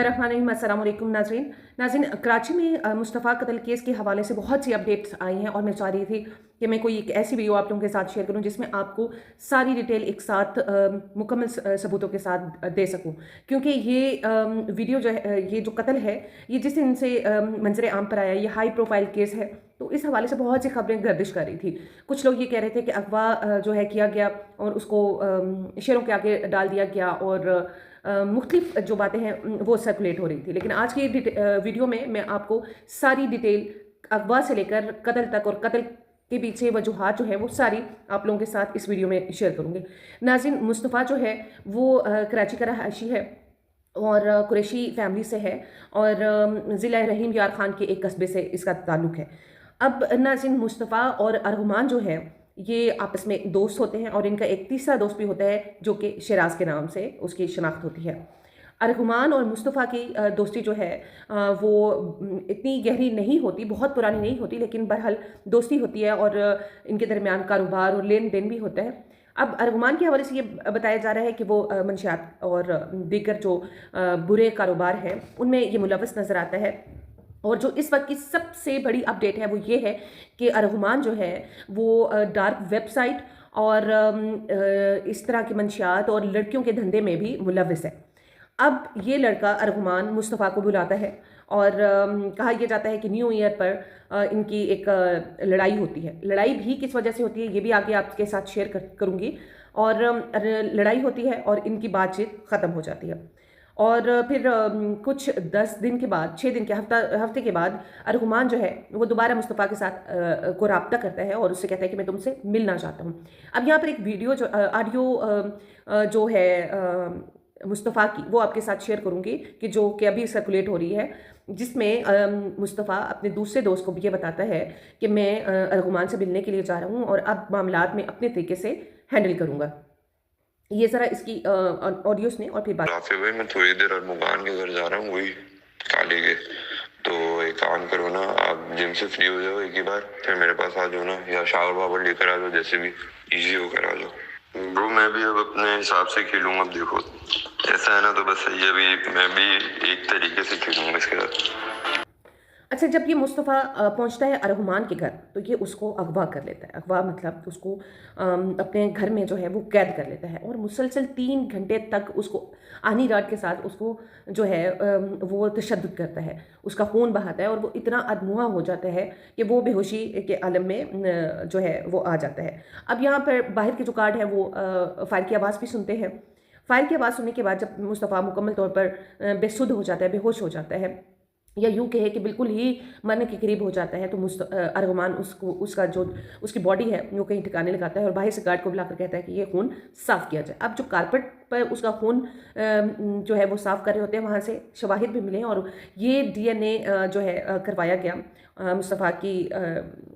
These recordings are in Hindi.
बिस्मिल्लाहिर्रहमानिर्रहीम। अस्सलाम वालेकुम नाज़रीन, कराची में मुस्तफ़ा कत्ल केस के हवाले से बहुत सी अपडेट्स आई हैं और मैं चाह रही थी कि मैं कोई एक ऐसी वीडियो आप लोगों के साथ शेयर करूं जिसमें आपको सारी डिटेल एक साथ मुकम्मल सबूतों के साथ दे सकूं, क्योंकि ये वीडियो जो है, ये जो कत्ल है, ये जिस दिन से मंजर आम पर आया, ये हाई प्रोफाइल केस है। तो इस हवाले से बहुत सी खबरें गर्दिश कर रही थी। कुछ लोग ये कह रहे थे कि अगवा जो है किया गया और उसको शेरों के आगे डाल दिया गया और मुख्तलिफ जो बातें हैं वो सर्कुलेट हो रही थी। लेकिन आज की वीडियो में मैं आपको सारी डिटेल अगवा से लेकर कत्ल तक और कत्ल के पीछे वजूहात जो है वो सारी आप लोगों के साथ इस वीडियो में शेयर करूँगी। नाज़रीन, मुस्तफ़ा जो है वो कराची का रहायशी है और कुरैशी फैमिली से है और ज़िला रहीम यार खान के एक कस्बे से इसका ताल्लुक़ है। अब नाज़रीन, मुस्तफ़ा और अरगुमान जो है ये आपस में दोस्त होते हैं और इनका एक तीसरा दोस्त भी होता है जो कि शराज के नाम से उसकी शनाख्त होती है। अरगुमान और मुस्तफ़ा की दोस्ती जो है वो इतनी गहरी नहीं होती, बहुत पुरानी नहीं होती, लेकिन बहरहाल दोस्ती होती है और इनके दरमियान कारोबार और लेन देन भी होता है। अब अरगुमान के हवाले से ये बताया जा रहा है कि वो मंशियात और दीगर जो बुरे कारोबार हैं उनमें ये मुलव्वस नज़र आता है। और जो इस वक्त की सबसे बड़ी अपडेट है वो ये है कि अरगुमान जो है वो डार्क वेबसाइट और इस तरह की मंशियात और लड़कियों के धंधे में भी मुलव्वस है। अब ये लड़का अरगुमान मुस्तफ़ा को बुलाता है और कहा यह जाता है कि न्यू ईयर पर इनकी एक लड़ाई होती है। लड़ाई भी किस वजह से होती है ये भी आगे आपके साथ शेयर करूँगी। और लड़ाई होती है और इनकी बातचीत ख़त्म हो जाती है और फिर कुछ 10 दिन के बाद, 6 दिन के हफ्ते के बाद अरगुमान जो है वो दोबारा मुस्तफ़ा के साथ को राब्ता करता है और उससे कहता है कि मैं तुमसे मिलना चाहता हूँ। अब यहाँ पर एक वीडियो जो ऑडियो जो है मुस्तफ़ा की, वो आपके साथ शेयर करूँगी कि जो कि अभी सर्कुलेट हो रही है, जिसमें मुस्तफ़ा अपने दूसरे दोस्त को भी ये बताता है कि मैं अरगुमान से मिलने के लिए जा रहा हूँ और अब मामलात में अपने तरीके से हैंडल करूँगा। ये ज़रा इसकी ऑडियो सुने और फिर बात। राफी भाई, मैं थोड़ी देर अरमुगान के घर जा रहा हूँ, वही काले के। तो एक काम करो ना, आप जिम से फ्री हो जाओ एक ही बार, फिर मेरे पास आ जाओ ना, या शावर वावर लेकर आ जाओ, जैसे भी इजी होकर आ जाओ। ब्रो, मैं भी अब अपने हिसाब से खेलूंगा। अब देखो ऐसा है ना, तो बस सही है, अभी मैं भी एक तरीके से खेलूंगा इसके साथ। अच्छा, जब ये मुस्तफ़ा पहुंचता है अरगुमान के घर तो ये उसको अगवा कर लेता है। अगवा मतलब उसको अपने घर में जो है वो कैद कर लेता है और मुसलसल 3 घंटे तक उसको आनी रात के साथ उसको जो है वो तशद्दुद करता है, उसका खून बहाता है और वो इतना अधमुआ हो जाता है कि वो बेहोशी के आलम में जो है वो आ जाता है। अब यहाँ पर बाहर के जो गार्ड है वो फायर की आवाज़ भी सुनते हैं। फायर की आवाज़ सुनने के बाद जब मुस्तफ़ा मुकम्मल तौर पर बेसुध हो जाता है, बेहोश हो जाता है या यूँ कहे कि बिल्कुल ही मरने के करीब हो जाता है, तो अरगुमान उसको उसका जो उसकी बॉडी है वो कहीं ठिकाने लगाता है और बाहर से गार्ड को बुलाकर कहता है कि ये खून साफ़ किया जाए। अब जो कारपेट पर उसका खून जो है वो साफ़ कर रहे होते हैं, वहाँ से शवाहिद भी मिले और ये डीएनए जो है करवाया गया मुस्तफ़ा की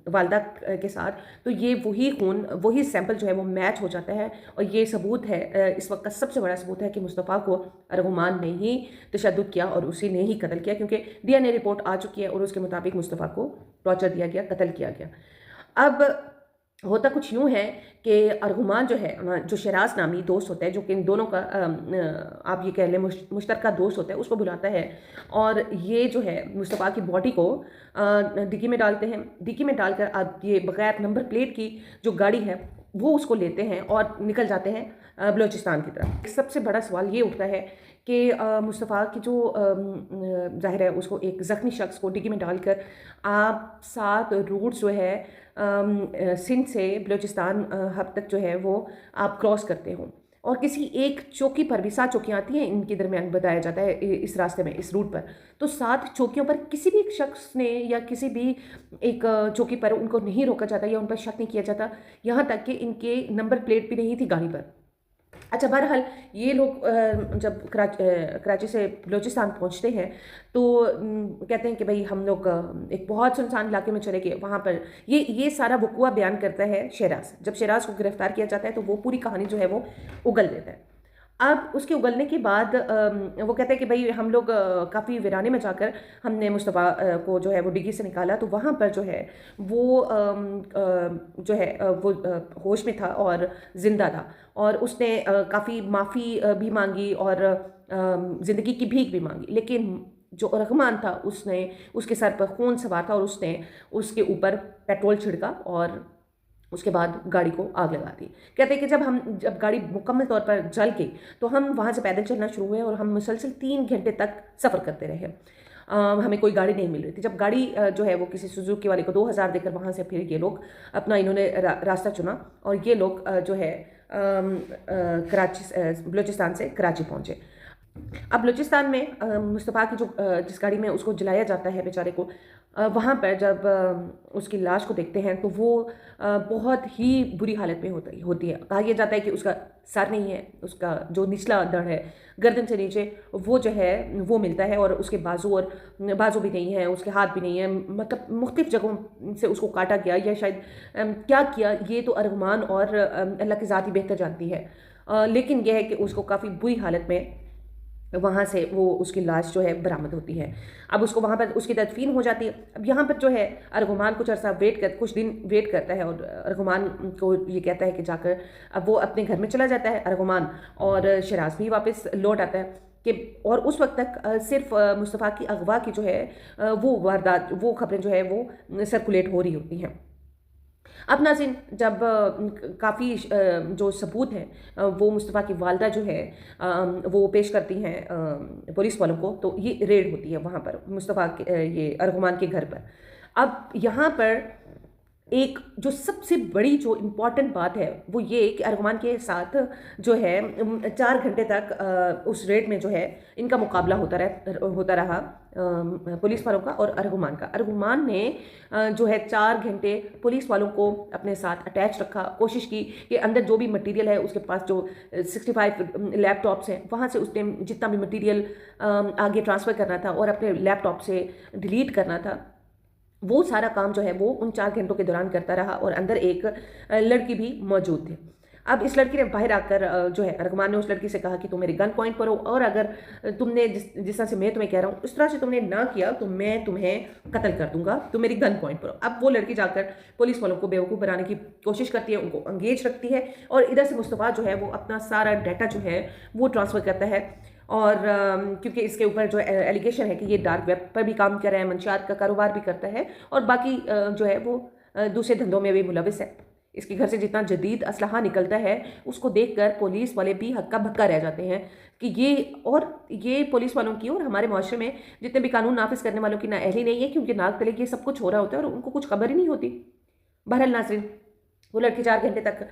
वालदा के साथ। तो ये वही खून, वही सैंपल जो है वो मैच हो जाता है और ये सबूत है, इस वक्त का सबसे बड़ा सबूत है कि मुस्तफ़ा को अरगुमान ने ही तशद्दुद किया और उसी ने ही कत्ल किया, क्योंकि डीएनए रिपोर्ट आ चुकी है और उसके मुताबिक मुस्तफ़ा को टॉर्चर दिया गया, कत्ल किया गया। अब होता कुछ यूँ है कि अरगुमान जो है, जो शराज नामी दोस्त होता है, जो कि इन दोनों का आप ये कह लें मुश्तरका दोस्त होता है, उसको बुलाता है और ये जो है मुस्तफ़ा की बॉडी को डिक्की में डालते हैं। डिक्की में डालकर अब ये बगैर नंबर प्लेट की जो गाड़ी है वो उसको लेते हैं और निकल जाते हैं बलूचिस्तान की तरफ। सबसे बड़ा सवाल ये उठता है कि मुस्तफ़ा की जो ज़ाहिर है उसको एक ज़ख्मी शख्स को डिग्गी में डालकर आप 7 रूट जो है सिंध से बलूचिस्तान हब तक जो है वो आप क्रॉस करते हो और किसी एक चौकी पर भी 7 चौकियाँ आती हैं इनके दरमियान, बताया जाता है इस रास्ते में, इस रूट पर। तो 7 चौकियों पर किसी भी एक शख्स ने या किसी भी एक चौकी पर उनको नहीं रोका जाता या उन पर शक नहीं किया जाता, यहाँ तक कि इनके नंबर प्लेट भी नहीं थी गाड़ी पर। अच्छा, बहरहाल ये लोग जब कराची से बलूचिस्तान पहुंचते हैं तो कहते हैं कि भाई हम लोग एक बहुत सुनसान इलाके में चले गए। वहाँ पर ये सारा वक़ुआ बयान करता है शराज। जब शराज को गिरफ्तार किया जाता है तो वो पूरी कहानी जो है वो उगल देता है। अब उसके उगलने के बाद वो कहते हैं कि भाई हम लोग काफ़ी वीराने में जाकर हमने मुस्तफ़ा को जो है वो डिग्गी से निकाला, तो वहाँ पर जो है वो जो है वो होश में था और ज़िंदा था और उसने काफ़ी माफ़ी भी मांगी और ज़िंदगी की भीख भी मांगी, लेकिन जो रहमान था उसने उसके सर पर खून सवार था और उसने उसके ऊपर पेट्रोल छिड़का और उसके बाद गाड़ी को आग लगा दी। कहते हैं कि जब गाड़ी मुकम्मल तौर पर जल गई तो हम वहाँ से पैदल चलना शुरू हुए और हम मुसलसल 3 घंटे तक सफ़र करते रहे। हमें कोई गाड़ी नहीं मिल रही थी। जब गाड़ी जो है वो किसी सुजुकी वाले को 2000 देकर वहाँ से फिर ये लोग अपना इन्होंने रास्ता चुना और ये लोग जो है बलूचिस्तान से कराची पहुँचे। अब बलूचिस्तान में मुस्तफ़ा की जो जिस गाड़ी में उसको जलाया जाता है बेचारे को, वहाँ पर जब उसकी लाश को देखते हैं तो वो बहुत ही बुरी हालत में होती है। कहा यह जाता है कि उसका सर नहीं है, उसका जो निचला धड़ है गर्दन से नीचे वो जो है वो मिलता है, और उसके बाजू भी नहीं है, उसके हाथ भी नहीं है। मतलब मुख्तलिफ जगहों से उसको काटा गया या शायद क्या किया ये तो अरहमान और अल्लाह की ज़ात ही बेहतर जानती है। लेकिन यह है कि उसको काफ़ी बुरी हालत में वहाँ से वो उसकी लाश जो है बरामद होती है। अब उसको वहाँ पर उसकी तदफीन हो जाती है। अब यहाँ पर जो है अरगुमान कुछ दिन वेट करता है और अरगुमान को ये कहता है कि जाकर अब वो अपने घर में चला जाता है अरगुमान, और शराज भी वापस लौट आता है कि और उस वक्त तक सिर्फ मुस्तफ़ा की अगवा की जो है वो खबरें जो है वो सर्कुलेट हो रही होती हैं। अब नाज़रीन, जब काफ़ी जो सबूत हैं वो मुस्तफ़ा की वालदा जो है वो पेश करती हैं पुलिस वालों को, तो ये रेड होती है वहाँ पर मुस्तफ़ा के ये अरगुमान के घर पर। अब यहाँ पर एक जो सबसे बड़ी जो इम्पॉर्टेंट बात है वो ये कि अरगुमान के साथ जो है 4 घंटे तक उस रेड में जो है इनका मुकाबला होता रहा पुलिस वालों का और अरगुमान का। अरगुमान ने जो है 4 घंटे पुलिस वालों को अपने साथ अटैच रखा, कोशिश की कि अंदर जो भी मटेरियल है उसके पास जो 65 लैपटॉप्स हैं वहाँ से उसने जितना भी मटेरियल आगे ट्रांसफ़र करना था और अपने लैपटॉप से डिलीट करना था, वो सारा काम जो है वो उन 4 घंटों के दौरान करता रहा। और अंदर एक लड़की भी मौजूद थी। अब इस लड़की ने बाहर आकर जो है अरगुमान ने उस लड़की से कहा कि तुम मेरे गन पॉइंट पर हो, और अगर तुमने जिस तरह से मैं तुम्हें कह रहा हूँ उस तरह से तुमने ना किया तो मैं तुम्हें कत्ल कर दूंगा, तुम मेरी गन पॉइंट पर हो। अब वो लड़की जाकर पुलिस वालों को बेवकूफ़ बनाने की कोशिश करती है, उनको एंगेज रखती है, और इधर से मुस्तफ़ा जो है वो अपना सारा डाटा जो है वो ट्रांसफ़र करता है। और क्योंकि इसके ऊपर जो एलिगेशन है कि ये डार्क वेब पर भी काम कर रहा है, मंशियात का कारोबार भी करता है, और बाकी जो है वो दूसरे धंधों में भी मुलविस है। इसके घर से जितना जदीद असलहा निकलता है उसको देखकर पुलिस वाले भी हक्का बक्का रह जाते हैं कि ये पुलिस वालों की और हमारे माशरे में जितने भी कानून नाफिज करने वालों की नाअहली नहीं है, क्योंकि नाक तले ये सब कुछ हो रहा होता है और उनको कुछ खबर ही नहीं होती। बहरहाल नाज़रीन, वो लड़की 4 घंटे तक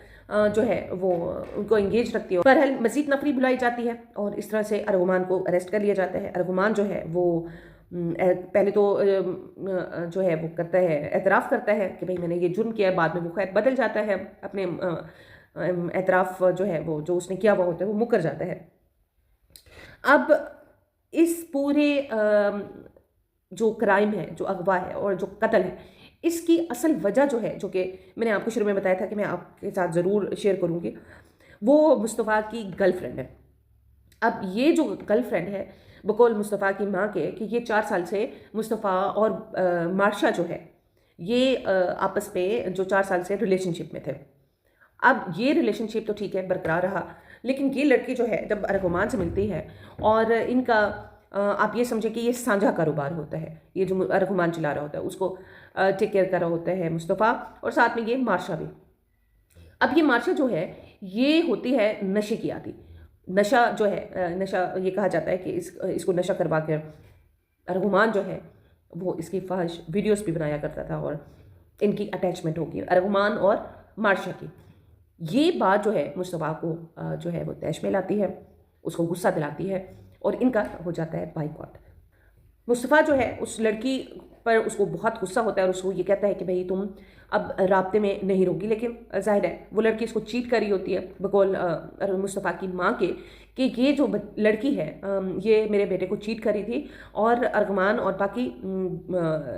जो है वो उनको एंगेज रखती है। बहरहाल मज़ीद नफरी बुलाई जाती है और इस तरह से अरगुमान को अरेस्ट कर लिया जाता है। अरगुमान जो है वो पहले तो जो है वो करता है, एतराफ़ करता है कि भाई मैंने ये जुर्म किया है। बाद में वो खैर बदल जाता है, अपने एतराफ़ जो है वो जो उसने किया हुआ होता है वो मुकर जाता है। अब इस पूरे जो क्राइम है, जो अगवा है और जो कत्ल है, इसकी असल वजह जो है, जो कि मैंने आपको शुरू में बताया था कि मैं आपके साथ ज़रूर शेयर करूँगी, वो मुस्तफ़ा की गर्लफ्रेंड है। अब ये जो गर्लफ्रेंड है बकौल मुस्तफ़ा की माँ के कि ये 4 साल से मुस्तफ़ा और मार्शा जो है ये आपस में जो 4 साल से रिलेशनशिप में थे। अब ये रिलेशनशिप तो ठीक है बरकरार रहा, लेकिन ये लड़की जो है जब अरगुमान से मिलती है और इनका आप ये समझे कि ये साझा कारोबार होता है। ये जो अरगुमान चला रहा होता है उसको टेक केयर कर रहा होता है मुस्तफ़ा, और साथ में ये मार्शा भी। अब ये मार्शा जो है ये होती है नशे की आदी। नशा जो है नशा ये कहा जाता है कि इसको नशा करवा कर अरगुमान जो है वो इसकी फ़ाहिश वीडियोस भी बनाया करता था और इनकी अटैचमेंट होगी अरगुमान और मार्शा की। ये बात जो है मुस्तफ़ा को जो है वो तैश में लाती है, उसको गुस्सा दिलाती है और इनका हो जाता है बाइकॉट। मुस्तफ़ा जो है उस लड़की पर उसको बहुत गुस्सा होता है और उसको ये कहता है कि भाई तुम अब राब्ते में नहीं रहोगी, लेकिन जाहिर है वो लड़की इसको चीट कर रही होती है बकौल मुस्तफ़ा की माँ के कि ये जो लड़की है ये मेरे बेटे को चीट कर रही थी और अरगुमान और बाकी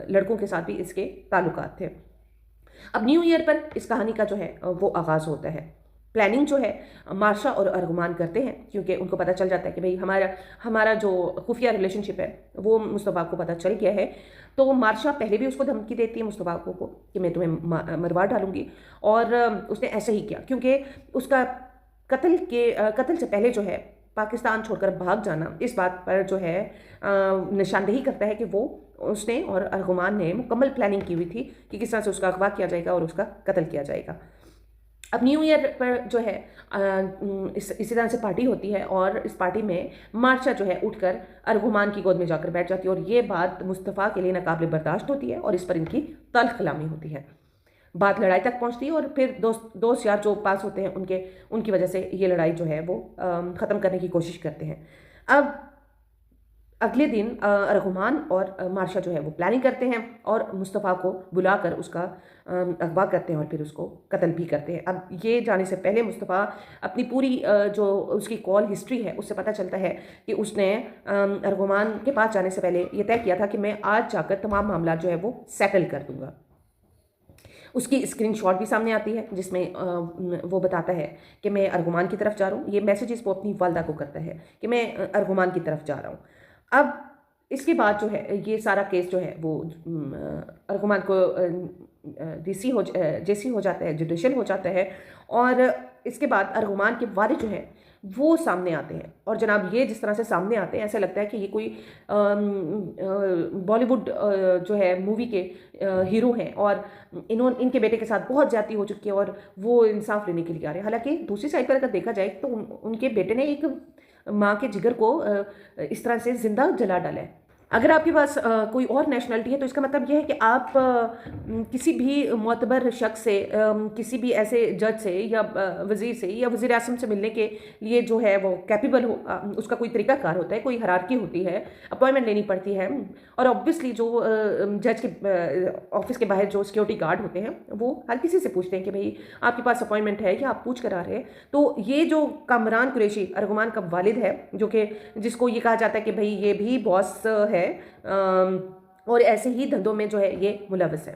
लड़कों के साथ भी इसके ताल्लुकात थे। अब न्यू ईयर पर इस कहानी का जो है वो आगाज़ होता है। प्लानिंग जो है मार्शा और अरगुमान करते हैं क्योंकि उनको पता चल जाता है कि भाई हमारा जो खुफिया रिलेशनशिप है वो मुस्तफ़ा को पता चल गया है। तो मार्शा पहले भी उसको धमकी देती है मुस्तफ़ा को कि मैं तुम्हें मरवा डालूंगी, और उसने ऐसा ही किया क्योंकि उसका कत्ल से पहले जो है पाकिस्तान छोड़कर भाग जाना इस बात पर जो है निशानदेही करता है कि वो उसने और अर्गुमान ने मुकम्मल प्लानिंग की हुई थी कि किस तरह से उसका अगवा किया जाएगा और उसका कत्ल किया जाएगा। अब न्यू ईयर पर जो है इसी तरह से पार्टी होती है और इस पार्टी में मार्शा जो है उठकर अर्गुमान की गोद में जाकर बैठ जाती है और ये बात मुस्तफ़ा के लिए नाकाबिल बर्दाश्त होती है और इस पर इनकी तल्ख कलामी होती है। बात लड़ाई तक पहुंचती है और फिर दोस्त यार जो पास होते हैं उनकी वजह से ये लड़ाई जो है वो ख़त्म करने की कोशिश करते हैं। अब अगले दिन अर्गुमान और मार्शा जो है वो प्लानिंग करते हैं और मुस्तफ़ा को बुलाकर उसका अगवा करते हैं और फिर उसको कत्ल भी करते हैं। अब ये जाने से पहले मुस्तफ़ा अपनी पूरी जो उसकी कॉल हिस्ट्री है उससे पता चलता है कि उसने अर्गुमान के पास जाने से पहले ये तय किया था कि मैं आज जाकर तमाम मामला जो है वो सेटल कर दूंगा। उसकी स्क्रीनशॉट भी सामने आती है जिसमें वो बताता है कि मैं अर्गुमान की तरफ जा रहा हूँ। ये मैसेजेस वो अपनी वालदा को करता है कि मैं अर्गुमान की तरफ जा रहा हूँ। अब इसके बाद जो है ये सारा केस जो है वो अर्गुमान को जेसी हो जाता है, जुडिशल हो जाता है और इसके बाद अर्गुमान के वारिस जो हैं वो सामने आते हैं। और जनाब ये जिस तरह से सामने आते हैं ऐसा लगता है कि ये कोई बॉलीवुड जो है मूवी के हीरो हैं और इनके बेटे के साथ बहुत ज़्यादती हो चुकी है और वो इंसाफ लेने के लिए आ रहे हैं। हालांकि दूसरी साइड पर अगर देखा जाए तो उनके बेटे ने एक माँ के जिगर को इस तरह से जिंदा जला डाला है। अगर आपके पास कोई और नेशनलिटी है तो इसका मतलब यह है कि आप किसी भी मोतबर शख्स से किसी भी ऐसे जज से या वज़ीर से या वज़ीर आज़म से मिलने के लिए जो है वो कैपेबल हो, उसका कोई तरीक़ाकार होता है, कोई हायरार्की होती है, अपॉइंटमेंट लेनी पड़ती है। और ऑब्वियसली जो जज के ऑफिस के बाहर जो सिक्योरिटी गार्ड होते हैं वो हर किसी से पूछते हैं कि भाई आपके पास अपॉइंटमेंट है कि आप पूछ कर आ रहे हैं। तो ये जो कामरान कुरैशी अर्गुमान का वालिद है जो कि जिसको ये कहा जाता है कि भाई ये भी बॉस है और ऐसे ही धंधों में जो है ये मुलव्वस है।